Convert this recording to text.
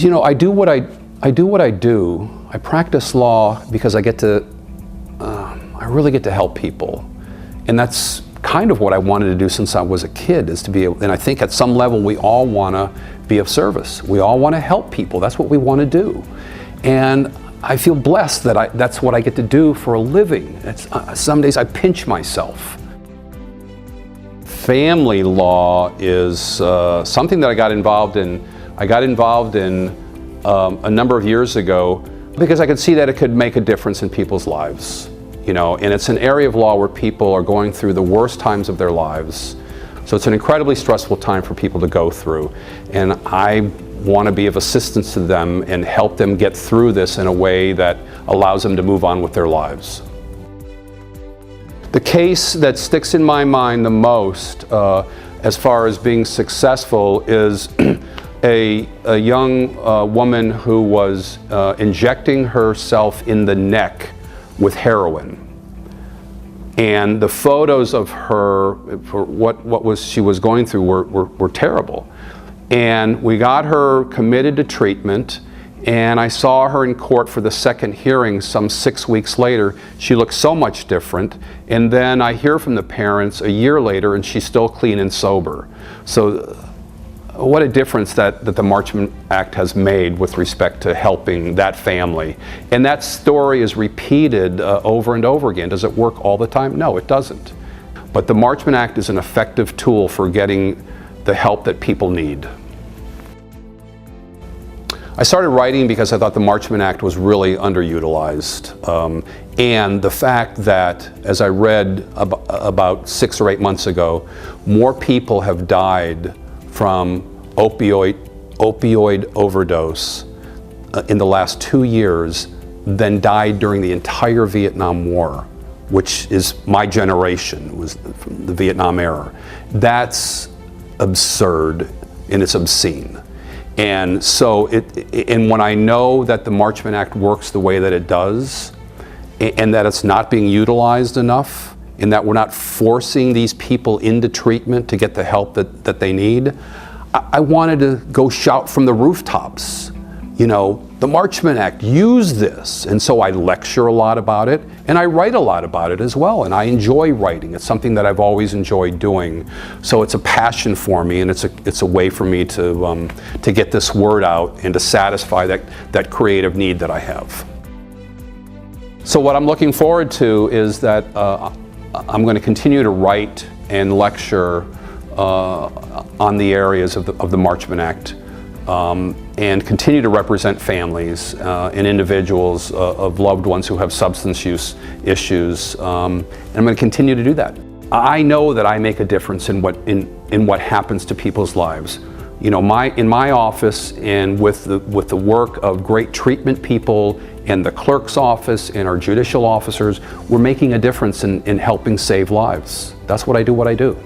You know, I do what I do. I practice law because I really get to help people. And that's kind of what I wanted to do since I was a kid, is to be able, and I think at some level we all want to be of service. We all want to help people. That's what we want to do. And I feel blessed that that's what I get to do for a living. Some days I pinch myself. Family law is something that I got involved in. I got involved in a number of years ago because I could see that it could make a difference in people's lives. You know, and it's an area of law where people are going through the worst times of their lives. So it's an incredibly stressful time for people to go through. And I want to be of assistance to them and help them get through this in a way that allows them to move on with their lives. The case that sticks in my mind the most as far as being successful is a young woman who was injecting herself in the neck with heroin. And the photos of her, for what she was going through, were terrible. And we got her committed to treatment, and I saw her in court for the second hearing some 6 weeks later. She looked so much different. And then I hear from the parents a year later, and she's still clean and sober. So what a difference that the Marchman Act has made with respect to helping that family. And that story is repeated over and over again. Does it work all the time? No, it doesn't. But the Marchman Act is an effective tool for getting the help that people need. I started writing because I thought the Marchman Act was really underutilized. And the fact that, as I read about 6 or 8 months ago, more people have died from opioid overdose in the last 2 years than died during the entire Vietnam War, which is my generation, was from the Vietnam era. That's absurd and it's obscene. And so, and when I know that the Marchman Act works the way that it does, and that it's not being utilized enough, and that we're not forcing these people into treatment to get the help that they need, I wanted to go shout from the rooftops, you know, the Marchman Act, use this. And so I lecture a lot about it, and I write a lot about it as well, and I enjoy writing. It's something that I've always enjoyed doing. So it's a passion for me, and it's a way for me to get this word out and to satisfy that creative need that I have. So what I'm looking forward to is that I'm going to continue to write and lecture on the areas of the Marchman Act, and continue to represent families and individuals of loved ones who have substance use issues, and I'm going to continue to do that. I know that I make a difference in what happens to people's lives. You know, in my office, and with the work of great treatment people and the clerk's office and our judicial officers, we're making a difference in helping save lives. That's what I do.